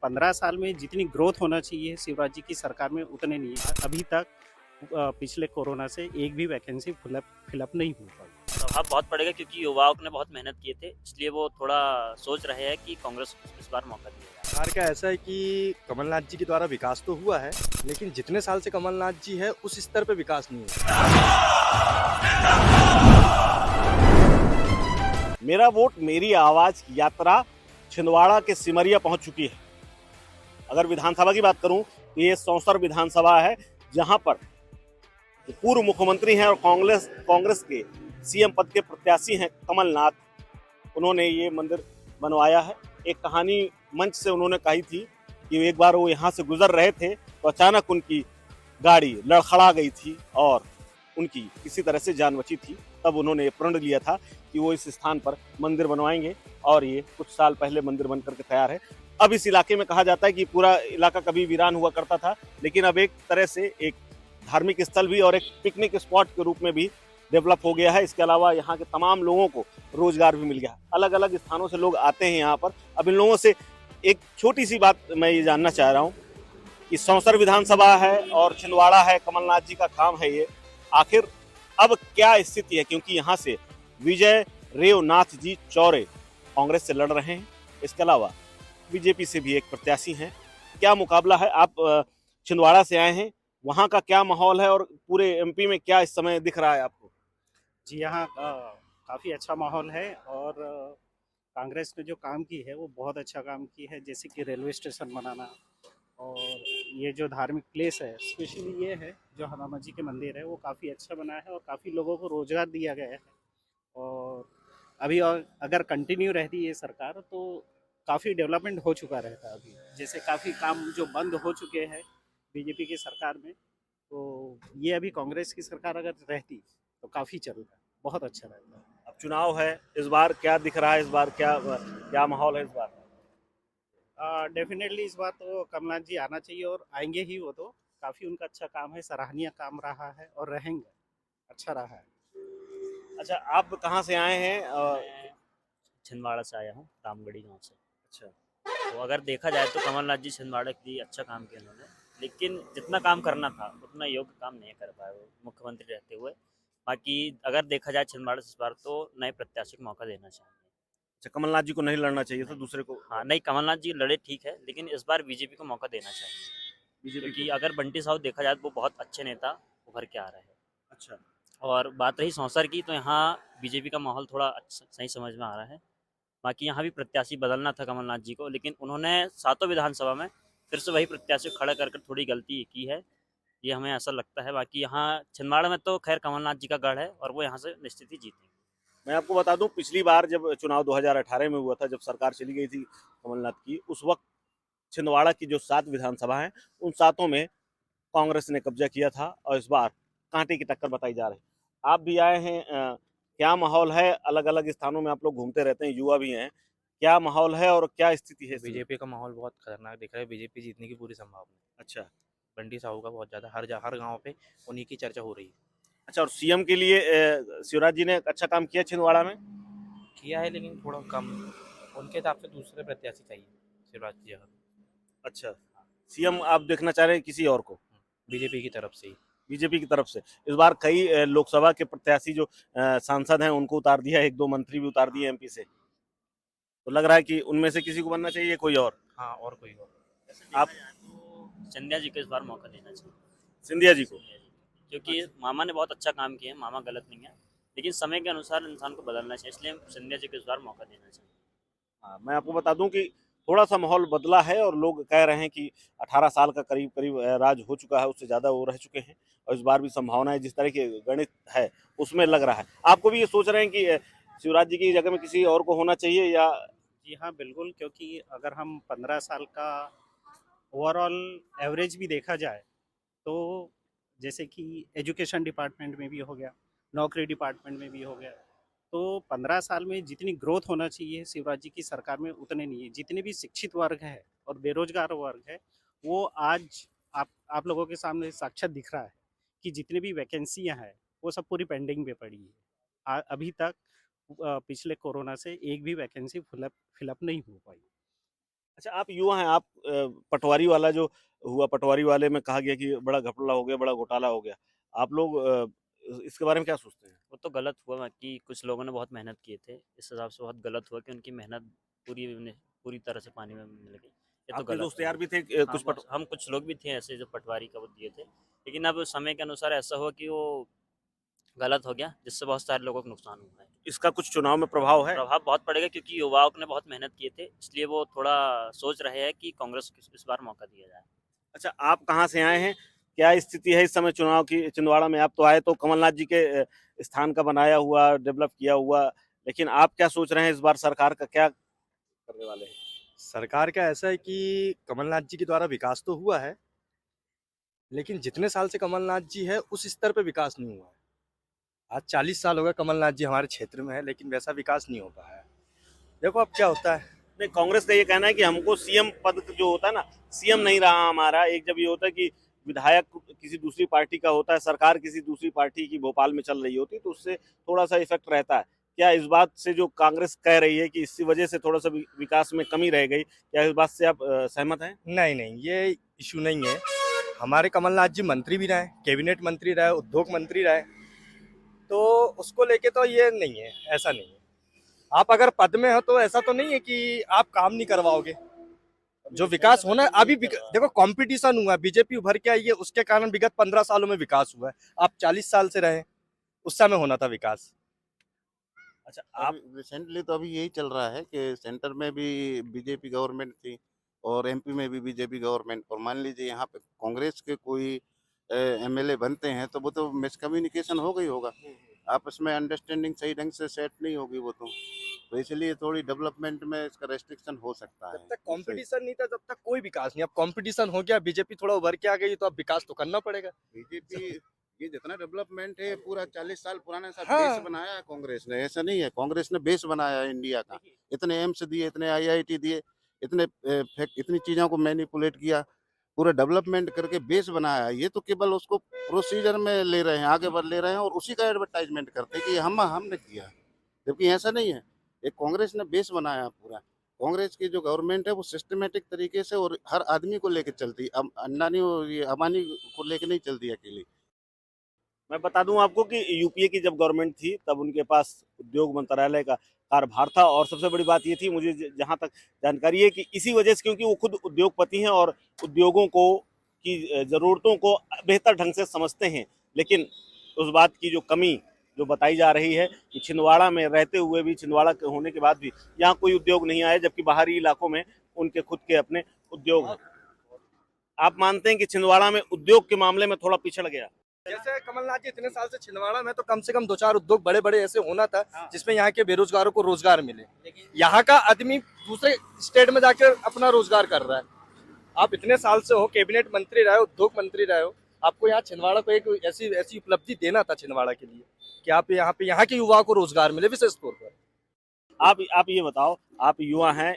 15 साल में जितनी ग्रोथ होना चाहिए शिवराज जी की सरकार में उतने नहीं है। अभी तक पिछले कोरोना से एक भी वैकेंसी फिलअप नहीं हो पाई। प्रभाव बहुत पड़ेगा क्योंकि युवाओं ने बहुत मेहनत किए थे, इसलिए वो थोड़ा सोच रहे हैं कि कांग्रेस को इस बार मौका दिया जाए। सरकार का ऐसा है कि कमलनाथ जी के द्वारा विकास तो हुआ है, लेकिन जितने साल से कमलनाथ जी है उस स्तर पे विकास नहीं हुआ। मेरा वोट मेरी आवाज की यात्रा छिंदवाड़ा के सिमरिया पहुंच चुकी है। अगर विधानसभा की बात करूं तो ये सौंसर विधानसभा है, जहां पर पूर्व मुख्यमंत्री हैं और कांग्रेस के सीएम पद के प्रत्याशी हैं कमलनाथ। उन्होंने ये मंदिर बनवाया है। एक कहानी मंच से उन्होंने कही थी कि एक बार वो यहाँ से गुजर रहे थे तो अचानक उनकी गाड़ी लड़खड़ा गई थी और उनकी किसी तरह से जान बची थी। तब उन्होंने ये प्रण लिया था कि वो इस स्थान पर मंदिर बनवाएंगे और ये कुछ साल पहले मंदिर बन करके तैयार है। अब इस इलाके में कहा जाता है कि पूरा इलाका कभी वीरान हुआ करता था, लेकिन अब एक तरह से एक धार्मिक स्थल भी और एक पिकनिक स्पॉट के रूप में भी डेवलप हो गया है। इसके अलावा यहाँ के तमाम लोगों को रोजगार भी मिल गया है। अलग अलग स्थानों से लोग आते हैं यहाँ पर। अब इन लोगों से एक छोटी सी बात मैं ये जानना चाह रहा हूँ कि सौंसर विधानसभा है और छिंदवाड़ा है, कमलनाथ जी का काम है ये, आखिर अब क्या स्थिति है? क्योंकि यहाँ से विजय रेवनाथ जी चौरे कांग्रेस से लड़ रहे हैं। इसके अलावा बीजेपी से भी एक प्रत्याशी हैं। क्या मुकाबला है? आप छिंदवाड़ा से आए हैं, वहाँ का क्या माहौल है और पूरे एमपी में क्या इस समय दिख रहा है आपको? जी, यहाँ काफ़ी अच्छा माहौल है और कांग्रेस ने जो काम की है वो बहुत अच्छा काम की है। जैसे कि रेलवे स्टेशन बनाना और ये जो धार्मिक प्लेस है, स्पेशली ये है जो हनुमा जी के मंदिर है, वो काफ़ी अच्छा बना है और काफ़ी लोगों को रोज़गार दिया गया है। और अभी और अगर कंटिन्यू रहती ये सरकार तो काफ़ी डेवलपमेंट हो चुका रहता अभी। जैसे काफ़ी काम जो बंद हो चुके हैं बीजेपी की सरकार में, तो ये अभी कांग्रेस की सरकार अगर रहती तो काफ़ी चलता, बहुत अच्छा रहता। अब चुनाव है, इस बार क्या दिख रहा है? इस बार क्या क्या माहौल है इस बार? डेफिनेटली इस बार तो कमलनाथ जी आना चाहिए और आएंगे ही। वो तो काफ़ी उनका अच्छा काम है, सराहनीय काम रहा है और रहेंगे, अच्छा रहा है। अच्छा, आप कहाँ से आए हैं? मैं छिंदवाड़ा से आया हूँ, रामगढ़ी गांव से। अच्छा, तो अगर देखा जाए तो कमलनाथ जी छिंदवाड़ा के लिए अच्छा काम किया उन्होंने, लेकिन जितना काम करना था उतना योग्य काम नहीं कर पाए वो मुख्यमंत्री रहते हुए। बाकी अगर देखा जाए छिंदवाड़ा से इस बार तो नए प्रत्याशी को मौका देना चाहिए। अच्छा, कमलनाथ जी को नहीं लड़ना चाहिए था, नहीं, दूसरे को? हाँ नहीं, कमलनाथ जी लड़े ठीक है, लेकिन इस बार बीजेपी को मौका देना चाहिए बीजेपी क्योंकि को? अगर बंटी साहू देखा जाए तो वो बहुत अच्छे नेता उभर के आ रहे हैं। अच्छा, और बात रही सौंसर की, तो यहाँ बीजेपी का माहौल थोड़ा सही समझ में आ रहा है। बाकी यहाँ भी प्रत्याशी बदलना था कमलनाथ जी को, लेकिन उन्होंने सातों विधानसभा में फिर से वही प्रत्याशी खड़ा कर कर थोड़ी गलती की है, ये हमें ऐसा लगता है। बाकी यहाँ छिंदवाड़ा में तो खैर कमलनाथ जी का गढ़ है और वो यहाँ से निश्चित ही जीतेंगे। मैं आपको बता दूं, पिछली बार जब चुनाव 2018 में हुआ था, जब सरकार चली गई थी कमलनाथ की, उस वक्त छिंदवाड़ा की जो 7 विधानसभा हैं, उन सातों में कांग्रेस ने कब्जा किया था और इस बार कांटे की टक्कर बताई जा रही है। आप भी आए हैं, क्या माहौल है? अलग अलग स्थानों में आप लोग घूमते रहते हैं, युवा भी हैं, क्या माहौल है और क्या स्थिति है इस समय? बीजेपी का माहौल बहुत खतरनाक दिख रहा है। बीजेपी जीतने की पूरी संभावना है। अच्छा। बंटी साहू का बहुत ज़्यादा हर गांव पे उन्हीं की चर्चा हो रही है। अच्छा, और सीएम के लिए शिवराज जी ने अच्छा काम किया छिंदवाड़ा में? किया है लेकिन थोड़ा कम। उनके हिसाब से दूसरे प्रत्याशी चाहिए शिवराज जी जगह। अच्छा, सीएम आप देखना चाह रहे हैं किसी और को? बीजेपी की तरफ से ही। बीजेपी की तरफ से इस बार कई लोकसभा के प्रत्याशी जो सांसद हैं उनको उतार दिया है, एक दो मंत्री भी उतार दिए एमपी से। तो लग रहा है कि उनमें से किसी को बनना चाहिए, कोई और? हाँ, और कोई और। आप? सिंधिया जी को इस बार मौका देना चाहिए। सिंधिया जी को? सिंधिया जी, क्योंकि मामा ने बहुत अच्छा काम किया है, मामा गलत नहीं है, लेकिन समय के अनुसार इंसान को बदलना चाहिए, इसलिए सिंधिया जी को इस बार मौका देना चाहिए। हाँ, मैं आपको बता दूं कि थोड़ा सा माहौल बदला है और लोग कह रहे हैं कि 18 साल का करीब करीब राज हो चुका है, उससे ज़्यादा वो रह चुके हैं और इस बार भी संभावना है, जिस तरह की गणित है उसमें लग रहा है। आपको भी ये सोच रहे हैं कि शिवराज जी की जगह में किसी और को होना चाहिए या? जी हाँ, बिल्कुल, क्योंकि अगर हम 15 साल का ओवरऑल एवरेज भी देखा जाए तो जैसे कि एजुकेशन डिपार्टमेंट में भी हो गया, नौकरी डिपार्टमेंट में भी हो गया, तो 15 साल में जितनी ग्रोथ होना चाहिए शिवराज जी की सरकार में उतने नहीं है। जितने भी शिक्षित वर्ग है और बेरोजगार वर्ग है, वो आज आप लोगों के सामने साक्षात दिख रहा है कि जितनी भी वैकेंसियां हैं वो सब पूरी पेंडिंग पे पड़ी है। अभी तक पिछले कोरोना से एक भी वैकेंसी फिलअप नहीं हो पाई। अच्छा, आप युवा हैं, आप पटवारी वाला जो हुआ, पटवारी वाले में कहा गया कि बड़ा घपला हो गया, बड़ा घोटाला हो गया। आप लोग इसके बारे में क्या सोचते हैं? वो तो गलत हुआ कि कुछ लोगों ने बहुत मेहनत किए थे, इस हिसाब से बहुत गलत हुआ कि उनकी मेहनत पूरी तरह से पानी में मिल गई। ये तो आपके गलत दोस्त हुआ। यार भी थे हाँ, कुछ पट हम कुछ लोग भी थे ऐसे जो पटवारी का वो दिए थे, लेकिन अब समय के अनुसार ऐसा हुआ कि वो गलत हो गया, जिससे बहुत सारे लोगों को नुकसान हुआ है। इसका कुछ चुनाव में प्रभाव है? प्रभाव बहुत पड़ेगा क्योंकि युवाओं ने बहुत मेहनत किए थे, इसलिए वो थोड़ा सोच रहे हैं कि कांग्रेस को इस बार मौका दिया जाए। अच्छा, आप कहाँ से आए हैं? क्या स्थिति है इस समय चुनाव की? छिंदवाड़ा में आप तो आए तो कमलनाथ जी के स्थान का बनाया हुआ, डेवलप किया हुआ, लेकिन आप क्या सोच रहे हैं इस बार सरकार का क्या करने वाले हैं? सरकार का ऐसा है कि कमलनाथ जी के द्वारा विकास तो हुआ है, लेकिन जितने साल से कमलनाथ जी है उस स्तर पे विकास नहीं हुआ है। आज 40 साल हो गए कमलनाथ जी हमारे क्षेत्र में है, लेकिन वैसा विकास नहीं हो पाया है। देखो अब क्या होता है। नहीं, कांग्रेस का ये कहना है कि हमको सीएम पद जो होता है ना, सीएम नहीं रहा हमारा। एक जब ये होता है कि विधायक किसी दूसरी पार्टी का होता है, सरकार किसी दूसरी पार्टी की भोपाल में चल रही होती है, तो उससे थोड़ा सा इफेक्ट रहता है। क्या इस बात से जो कांग्रेस कह रही है कि इसी वजह से थोड़ा सा विकास में कमी रह गई, क्या इस बात से आप सहमत हैं? नहीं नहीं, ये इशू नहीं है। हमारे कमलनाथ जी मंत्री भी रहे, कैबिनेट मंत्री रहे, उद्योग मंत्री रहे, तो उसको लेके तो ये नहीं है, ऐसा नहीं है। आप अगर पद में हो तो ऐसा तो नहीं है कि आप काम नहीं करवाओगे। जो विकास होना है अभी देखो कंपटीशन हुआ, बीजेपी उभर के आई है, उसके कारण विगत 15 सालों में विकास हुआ है। आप 40 साल से रहे, उस समय होना था विकास। अच्छा, आप अभी रिसेंटली तो अभी यही चल रहा है कि सेंटर में भी बीजेपी गवर्नमेंट थी और एमपी में भी बीजेपी गवर्नमेंट, और मान लीजिए यहाँ पे कांग्रेस के कोई एमएलए बनते हैं तो वो तो मिसकम्युनिकेशन हो गई होगा, आपस में अंडरस्टैंडिंग सही ढंग से सेट नहीं होगी वो तो इसलिए थोड़ी डेवलपमेंट में इसका रेस्ट्रिक्शन हो सकता है। जब तक कंपटीशन नहीं था तब तक कोई विकास नहीं। अब कंपटीशन हो गया, बीजेपी थोड़ा उभर के आ गई, तो अब विकास तो करना पड़ेगा। बीजेपी ये जितना डेवलपमेंट है पूरा 40 साल पुराना सब हाँ। बेस बनाया है कांग्रेस ने, ऐसा नहीं है। कांग्रेस ने बेस बनाया है इंडिया का, इतने एम्स दिए, इतने आईआईटी दिए, इतने इतनी चीजों को मैनिपुलेट किया, पूरा डेवलपमेंट करके बेस बनाया है। ये तो केवल उसको प्रोसीजर में ले रहे हैं, आगे बढ़ ले रहे हैं और उसी का एडवर्टाइजमेंट करते हैं कि हमने किया, जबकि ऐसा नहीं है। एक कांग्रेस ने बेस बनाया पूरा। कांग्रेस की जो गवर्नमेंट है वो सिस्टमेटिक तरीके से और हर आदमी को लेकर चलती है, अंडानी और ये अबानी को लेकर नहीं चलती अकेली। मैं बता दूं आपको कि यूपीए की जब गवर्नमेंट थी तब उनके पास उद्योग मंत्रालय का कार्यभार था, और सबसे बड़ी बात ये थी, मुझे जहां तक जानकारी है, कि इसी वजह से, क्योंकि वो खुद उद्योगपति हैं और उद्योगों को की ज़रूरतों को बेहतर ढंग से समझते हैं। लेकिन उस बात की जो कमी जो बताई जा रही है कि छिंदवाड़ा में रहते हुए भी, छिंदवाड़ा के होने के बाद भी यहाँ कोई उद्योग नहीं आया, जबकि बाहरी इलाकों में उनके खुद के अपने उद्योग हैं। आप मानते हैं कि छिंदवाड़ा में उद्योग के मामले में थोड़ा पिछड़ गया? जैसे कमलनाथ जी इतने साल से छिंदवाड़ा में, तो कम से कम 2-4 उद्योग बड़े बड़े ऐसे होना था जिसमें यहाँ के बेरोजगारों को रोजगार मिले। यहाँ का आदमी दूसरे स्टेट में जाकर अपना रोजगार कर रहा है। आप इतने साल से हो, कैबिनेट मंत्री रहे हो, उद्योग मंत्री रहे हो, आपको यहाँ छिंदवाड़ा को एक ऐसी उपलब्धि देना था छिंदवाड़ा के लिए कि आप यहाँ के युवाओं को रोजगार मिले विशेष तौर पर। आप ये बताओ, आप युवा हैं,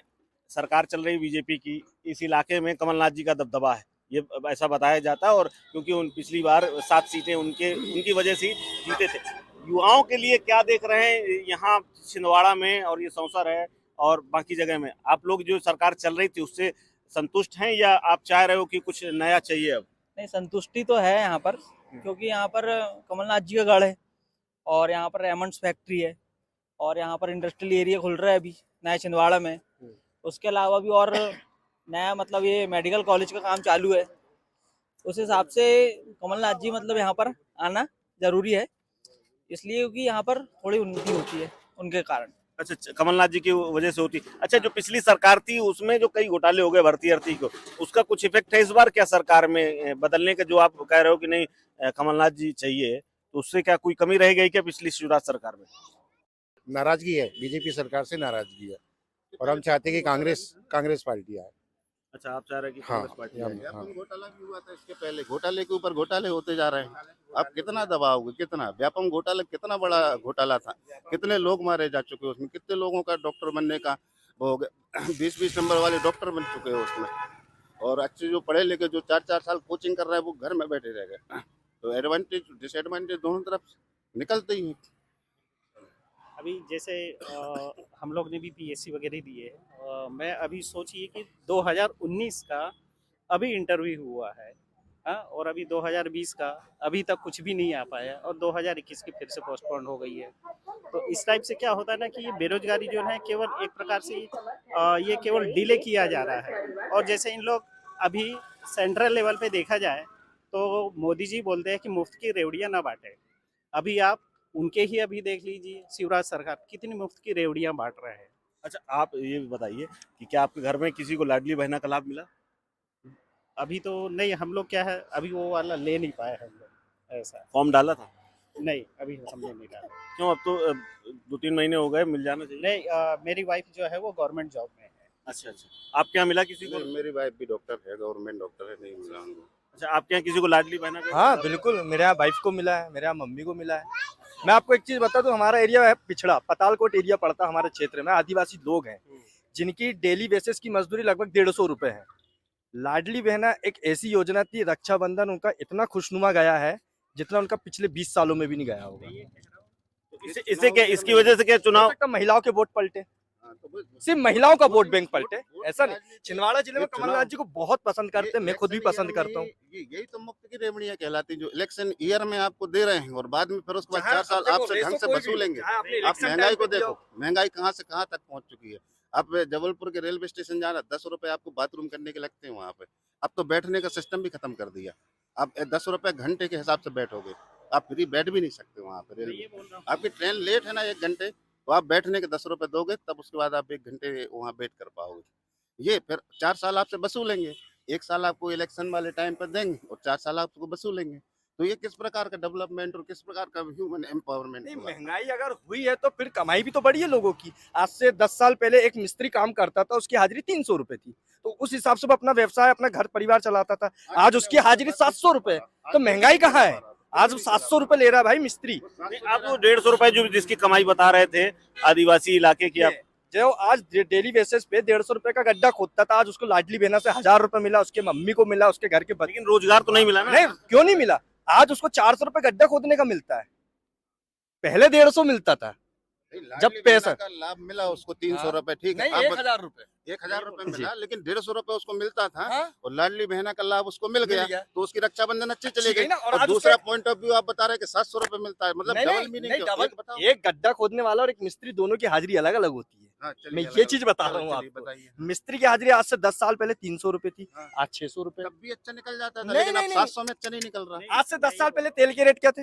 सरकार चल रही बीजेपी की, इस इलाके में कमलनाथ जी का दबदबा है, ये ऐसा बताया जाता है, और क्योंकि उन पिछली बार 7 सीटें उनकी वजह से जीते थे। युवाओं के लिए क्या देख रहे हैं यहाँ छिंदवाड़ा में, और ये सौंसर है और बाकी जगह में? आप लोग जो सरकार चल रही थी उससे संतुष्ट हैं, या आप चाह रहे हो कि कुछ नया चाहिए अब? नहीं, संतुष्टि तो है यहाँ पर, क्योंकि यहाँ पर कमलनाथ जी का गढ़ है और यहाँ पर रेमंड्स फैक्ट्री है और यहाँ पर इंडस्ट्रियल एरिया खुल रहा है अभी नया छिंदवाड़ा में। उसके अलावा भी और नया मतलब ये मेडिकल कॉलेज का काम चालू है। उस हिसाब से कमलनाथ जी मतलब यहाँ पर आना जरूरी है, इसलिए क्योंकि यहाँ पर थोड़ी उन्नति होती है उनके कारण। अच्छा, कमलनाथ जी की वजह से होती। अच्छा, जो पिछली सरकार थी उसमें जो कई घोटाले हो गए भर्ती को, उसका कुछ इफेक्ट है इस बार क्या सरकार में बदलने का? जो आप कह रहे हो कि नहीं कमलनाथ जी चाहिए, तो उससे क्या कोई कमी रह गई क्या पिछली शिवराज सरकार में? नाराजगी है, बीजेपी सरकार से नाराजगी है और हम चाहते हैं कि कांग्रेस पार्टी आए। अच्छा, आप चाह रहे हैं कि हाँ, कांग्रेस पार्टी हाँ, आए। व्यापम घोटाला भी हुआ था इसके पहले, घोटाले के ऊपर घोटाले होते जा रहे हैं। आप कितना दबाओगे? कितना व्यापम घोटाला, कितना बड़ा घोटाला था, कितने लोग मारे जा चुके उसमें, कितने लोगों का डॉक्टर बनने का वो हो गया, 20-20 नंबर वाले डॉक्टर बन चुके हैं उसमें, और अच्छे जो पढ़े लिखे जो 4-4 साल कोचिंग कर रहे हैं वो घर में बैठे रह गए। तो एडवांटेज डिसएडवांटेज दोनों तरफ निकलते ही हैं। अभी जैसे हम लोग ने भी पीएससी वगैरह दिए है। मैं अभी सोचिए कि 2019 का अभी इंटरव्यू हुआ है, हाँ, और अभी 2020 का अभी तक कुछ भी नहीं आ पाया, और 2021 की फिर से पोस्टपोन हो गई है। तो इस टाइप से क्या होता है ना कि ये बेरोजगारी जो है केवल एक प्रकार से ये केवल डिले किया जा रहा है। और जैसे इन लोग अभी सेंट्रल लेवल पे देखा जाए तो मोदी जी बोलते हैं कि मुफ्त की रेवड़ियां ना बांटे। अभी आप उनके ही अभी देख लीजिए, शिवराज सरकार कितनी मुफ्त की रेवड़ियां बांट रहे हैं। अच्छा, आप ये बताइए कि क्या आपके घर में किसी को लाडली बहना का लाभ मिला? अभी तो नहीं, हम लोग क्या है अभी वो वाला ले नहीं पाए हम लोग, ऐसा। फॉर्म डाला था? नहीं, अभी हमने नहीं डाला। क्यों, अब तो 2-3 महीने हो गए, मिल जाना चाहिए। नहीं, मेरी वाइफ जो है वो गवर्नमेंट जॉब में है। अच्छा अच्छा, आपके यहाँ मिला किसी को? नहीं, मेरी वाइफ भी डॉक्टर है, गवर्नमेंट डॉक्टर है, नहीं मिला उनको। अच्छा, आपके यहाँ किसी को लाडली बहना का? हाँ बिल्कुल, मेरे यहाँ वाइफ को मिला है, मेरे यहाँ मम्मी को मिला है। मैं आपको एक चीज बता दूं, हमारा एरिया है पिछड़ा, पतालकोट एरिया पड़ता है हमारे क्षेत्र में। आदिवासी लोग हैं जिनकी डेली बेसिस की मजदूरी लगभग 150 रुपए है। लाडली बहना एक ऐसी योजना थी, रक्षाबंधन उनका इतना खुशनुमा गया है जितना उनका पिछले 20 सालों में भी नहीं गया होगा। इससे क्या, इसकी वजह से क्या हो चुनाव? सकता है महिलाओं के वोट पलटे, हाँ, तो बस- सिर्फ महिलाओं का वोट बैंक पलटे, वोट ऐसा राजनीति- नहीं। छिंदवाड़ा जिले में ये कमलनाथ चुनाव- जी को बहुत पसंद करते हैं, मैं खुद भी इलेक्शन पसंद ईयर करता हूँ। में यही तो मुफ्त की रेवड़ियां कहलाती हैं, जो इलेक्शन ईयर में आपको दे रहे हैं और बाद में फिर उसके बाद जहाँ 4 साल देखो, आपसे रेसो ढंग से कोई भी हो, वसूलेंगे। जहाँ आपने आप इलेक्शन महंगाई टाइम को पे दिया देखो, महंगाई कहाँ से कहाँ तक पहुंच चुकी है। आप जबलपुर के रेलवे स्टेशन जाना 10 रुपए आपको बाथरूम करने के लगते हैं वहाँ पे। अब तो बैठने का सिस्टम भी खत्म कर दिया। आप 10 रुपए घंटे के हिसाब से बैठोगे, आप फ्री बैठ भी नहीं सकते वहाँ पे। मैं रेलवे ये बोल रहा हूँ आपकी ट्रेन लेट है ना 1 घंटे, तो आप बैठने के 10 रुपए दोगे, तब उसके बाद आप 1 घंटे वहाँ वेट कर पाओगे। ये फिर 4 साल आपसे वसूलेंगे, 1 साल आपको इलेक्शन वाले टाइम पर देंगे और 4 साल आपको वसूलेंगे। तो ये किस प्रकार का डेवलपमेंट और किस प्रकार का ह्यूमन एम्पावरमेंट नहीं, हुआ? महंगाई अगर हुई है तो फिर कमाई भी तो बढ़ी है लोगों की। आज से 10 साल पहले एक मिस्त्री काम करता था, उसकी हाजिरी 300 रुपए थी, तो उस हिसाब से वो अपना व्यवसाय, अपना घर परिवार चलाता था। आज उसकी हाजिरी 700 रुपए, तो महंगाई कहाँ है? आज वो 700 रुपए ले रहा है भाई मिस्त्री। आप वो 150 रुपए जो जिसकी कमाई बता रहे थे आदिवासी इलाके की, आप जो आज डेली बेसिस पे 150 रुपए का गड्ढा खोदता था, आज उसको लाडली बहना से 1000 रुपए मिला, उसके मम्मी को मिला, उसके घर के बच्चे। लेकिन रोजगार तो नहीं मिला ना। नहीं, क्यों नहीं मिला? आज उसको 400 रुपए गड्ढा खोदने का मिलता है, पहले 150 मिलता था। लाडली जब बहना पैसा- का लाभ मिला उसको 300 हाँ। रुपए, ठीक है। नहीं, आप 1000 रुपए 1000 रुपए जी। मिला, लेकिन 150 रुपए उसको मिलता था हाँ? और लाडली बहना का लाभ उसको मिल गया, गया। तो उसकी रक्षाबंधन अच्छी चली अच्छी गई गई ना। और और आज दूसरा उसके- पॉइंट ऑफ व्यू आप बता रहे हैं कि 700 रुपए मिलता है, मतलब नहीं, डबल नहीं, मीनिंग। नहीं, डबल। बताओ। एक गड्ढा खोदने वाला और एक मिस्त्री, दोनों की हाजिरी अलग अलग होती है। हाँ, चलिए, मैं अलग ये अलग। चीज बता चलो, रहा हूँ चलिए, आपको। बताइए। मिस्त्री की हाजिरी आज से 10 साल पहले 300 रुपए थी, हाँ। आज 600 रुपए। तब भी अच्छा निकल जाता था, नहीं, लेकिन अब नहीं, 700 में अच्छा नहीं निकल रहा। आज से 10 साल पहले तेल के रेट क्या थे?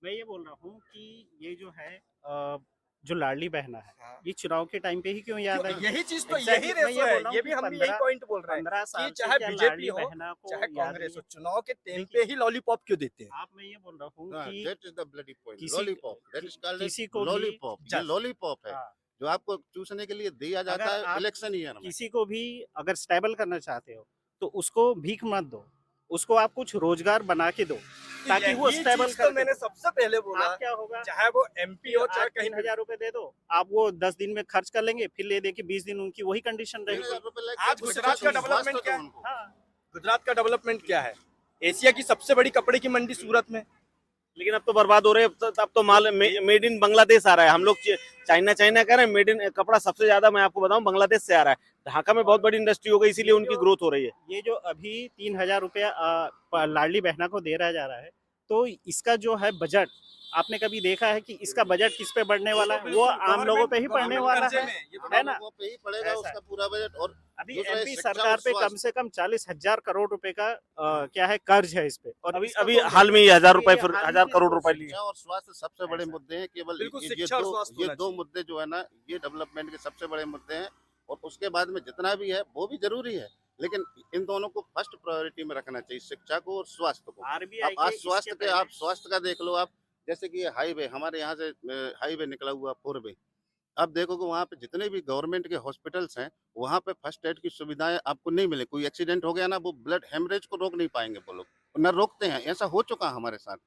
मैं ये बोल रहा हूँ कि ये जो है जो लाडली बहना है, हाँ। ये चुनाव के टाइम पे ही क्यों याद आई? यही चीज तो, Exactly, यही मैं ये रेसो बोल है, रहा हूँ ये भी कि हम भी यही 15 पॉइंट बोल रहे हैं 15 साल कि से चाहे क्या बीजेपी लाडली हो, बहना को चाहे याद कांग्रेस नहीं हो, है? चुनाव के टाइम देखिए- पे ही लॉलीपॉप क्यों देते हैं? आप, मैं ये बोल रहा हूँ हाँ, कि that is the bloody point. किसी- Lollipop. That is called as किसी को भी lollipop. ये just- lollipop है, हाँ, जो आपको चूसने के लिए दिया जाता अगर है आप इलेक्शन ईयर में। किसी को भी अगर स्टेबल करना चाहते हो तो उसको भीख मत दो, उसको आप कुछ रोजगार बना के दो ताकि वो यही स्टेबल चीज तो कर मैंने सबसे पहले बोला। आप क्या होगा, चाहे वो एमपी हो, चाहे कहीं 3,000 रुपए दे दो, आप वो 10 दिन में खर्च कर लेंगे, फिर ले दे के 20 दिन उनकी वही कंडीशन रहेगी। 3,000 रुपए लेके आज कुछ गुजरात का स्वास्थ्य डेवलपमेंट दो क्या है? उनको। हाँ, गुजरात का डेवलपमेंट क्या है? एशिया की सबसे बड़ी कपड़े की मंडी सूरत में। लेकिन अब तो बर्बाद हो रहे हैं। अब तो माल मेड इन बांग्लादेश आ रहा है। हम लोग चाइना चाइना कह रहे हैं, मेड इन कपड़ा सबसे ज्यादा मैं आपको बताऊं बांग्लादेश से आ रहा है। ढाका में बहुत बड़ी इंडस्ट्री हो गई, इसीलिए उनकी ग्रोथ हो रही है। ये जो अभी 3,000 रुपया लाडली बहना को दे रहा जा रहा है, तो इसका जो है बजट, आपने कभी देखा है कि इसका बजट किस पे बढ़ने वाला है? वो आम लोगों पे ही पड़ने वाला है ना? लोगों पे ही पड़ेगा ऐसा। उसका पूरा बजट। और अभी दूसरा एमपी शिक्षा सरकार और पे कम स्वास्थ्य। से कम 40,000 करोड़ रुपए का क्या है कर्ज है इस पे, और अभी इसका अभी तो- हाल में ही 1000 रुपए, ये फिर हाल ही 1000 में करोड़ रुपए लिए। शिक्षा और स्वास्थ्य सबसे बड़े ऐसा। मुद्दे हैं। केवल बिल्कुल, ये शिक्षा और दो स्वास्थ्य ये होना दो चाहिए। मुद्दे जो है ना, ये डेवलपमेंट के सबसे बड़े मुद्दे हैं। और उसके बाद में जितना भी है वो भी जरूरी है, लेकिन इन दोनों को फर्स्ट प्रायोरिटी में रखना चाहिए, शिक्षा को और स्वास्थ्य को। आरबीआई अब आज के स्वास्थ्य इसके के, आप पहले- स्वास्थ्य का देख लो। आप जैसे कि ये हाईवे, हमारे यहाँ से हाईवे निकला हुआ 4 वे, अब देखोगे वहाँ पे जितने भी गवर्नमेंट के हॉस्पिटल्स हैं, वहाँ पे फर्स्ट एड की सुविधाएं आपको नहीं मिले। कोई एक्सीडेंट हो गया ना, वो ब्लड हेमरेज को रोक नहीं पाएंगे वो लोग, न रोकते हैं। ऐसा हो चुका है हमारे साथ।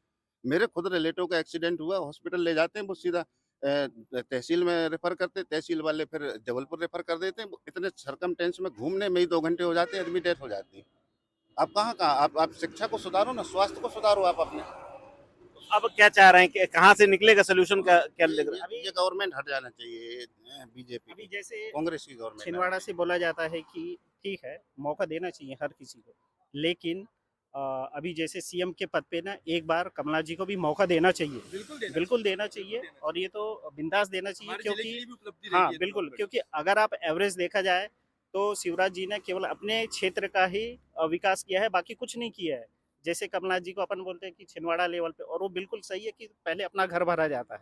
मेरे खुद रिलेटिव का एक्सीडेंट हुआ, हॉस्पिटल ले जाते हैं, वो सीधा तहसील में रेफर करते, तहसील वाले फिर जबलपुर रेफर कर देते हैं। वो इतने सरकमटेंस में घूमने में ही 2 घंटे हो जाते हैं, आदमी डेथ हो जाती है। आप कहाँ आप शिक्षा को सुधारो ना, स्वास्थ्य को सुधारो आप अपने। अब क्या चाह रहे हैं कि कहाँ से निकलेगा सोल्यूशन, क्या लग रहा है? ये गवर्नमेंट हट जाना चाहिए बीजेपी अभी की, जैसे कांग्रेस की गवर्नमेंट। छिंदवाड़ा से बोला जाता है कि ठीक है, मौका देना चाहिए हर किसी को, लेकिन अभी जैसे सीएम के पद पे ना एक बार कमलनाथ जी को भी मौका देना चाहिए, बिल्कुल देना चाहिए, और ये तो बिंदास देना चाहिए, क्योंकि हाँ बिल्कुल, क्योंकि अगर आप एवरेज देखा जाए तो शिवराज जी ने केवल अपने क्षेत्र का ही विकास किया है, बाकी कुछ नहीं किया है। जैसे कमलनाथ जी को अपन बोलते हैं कि छिंदवाड़ा लेवल पे, और वो बिल्कुल सही है कि पहले अपना घर भरा जाता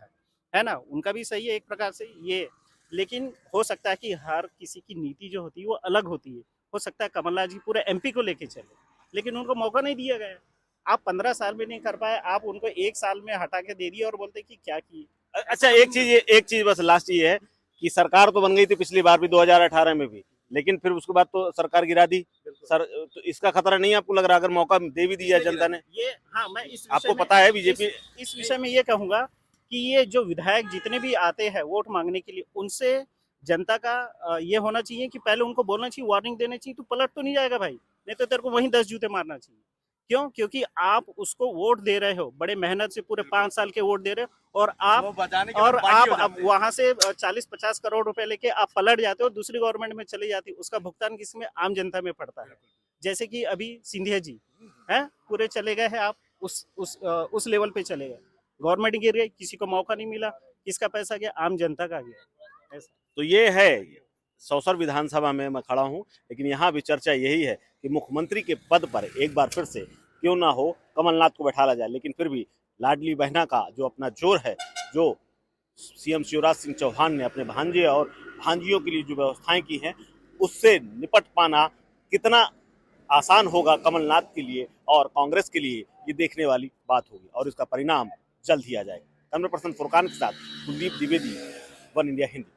है ना, उनका भी सही है एक प्रकार से ये, लेकिन हो सकता है कि हर किसी की नीति जो होती है वो अलग होती है। हो सकता है कमलनाथ जी पूरे एमपी को लेके चले, लेकिन उनको मौका नहीं दिया गया। आप 15 साल में नहीं कर पाए, आप उनको 1 साल में हटा के दे दिए और बोलते कि क्या किए। अच्छा, एक चीज बस लास्ट ये है कि सरकार तो बन गई थी पिछली बार भी 2018 में भी, लेकिन फिर उसके बाद तो सरकार गिरा दी सर, तो इसका खतरा नहीं आपको लग रहा अगर मौका दे भी दिया जनता ने? ये हाँ, मैं इस आपको पता है बीजेपी इस विषय में ये कहूंगा कि ये जो विधायक जितने भी आते हैं वोट मांगने के लिए, उनसे जनता का ये होना चाहिए कि पहले उनको बोलना चाहिए, वार्निंग देना चाहिए, तू पलट तो नहीं जाएगा भाई, नहीं तो तेरे को वहीं 10 जूते मारना चाहिए। क्यों? क्योंकि आप उसको वोट दे रहे हो, बड़े मेहनत से पूरे 5 साल के वोट दे रहे हो, और आप अब वहां से 40-50 करोड़ रुपए लेके आप पलट जाते हो, दूसरी गवर्नमेंट में चली जाती है, उसका भुगतान किसमें? आम जनता में पड़ता है। जैसे कि अभी सिंधिया जी हैं, पूरे चले गए हैं, आप उस लेवल पे चले गए, गवर्नमेंट गिर गई, किसी को मौका नहीं मिला, किसका पैसा गया? आम जनता का गया। ऐसा तो ये है सौसर विधानसभा में मैं खड़ा हूं, लेकिन यहाँ भी चर्चा यही है कि मुख्यमंत्री के पद पर एक बार फिर से क्यों ना हो कमलनाथ को बैठाला जाए, लेकिन फिर भी लाडली बहना का जो अपना जोर है, जो सीएम शिवराज सिंह चौहान ने अपने भांजे और भांजियों के लिए जो व्यवस्थाएं की हैं, उससे निपट पाना कितना आसान होगा कमलनाथ के लिए और कांग्रेस के लिए, ये देखने वाली बात होगी, और इसका परिणाम जल्द ही आ जाएगा। कैमरा पर्सन फुरकान के साथ कुलदीप द्विवेदी, वन इंडिया हिंदी।